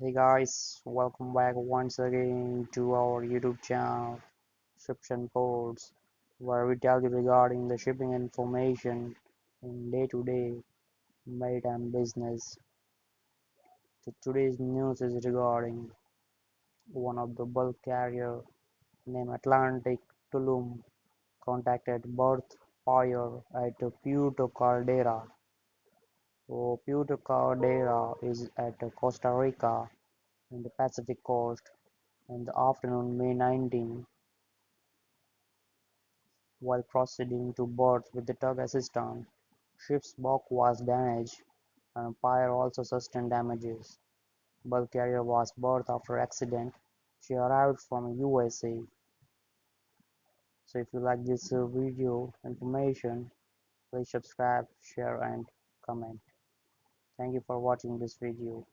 Hey guys, welcome back once again to our YouTube channel, Ships and Ports, where we tell you regarding the shipping information in day-to-day maritime business. So today's news is regarding one of the bulk carrier named Atlantic Tulum contacted berth pier at Puerto Caldera. So Puerto Caldera is at Costa Rica in the Pacific coast. In the afternoon, May 19, while proceeding to berth with the tug assistant, ship's bulk was damaged and pier also sustained damages. Bulk carrier was berthed after accident. She arrived from USA. So if you like this video information, please subscribe, share and comment. Thank you for watching this video.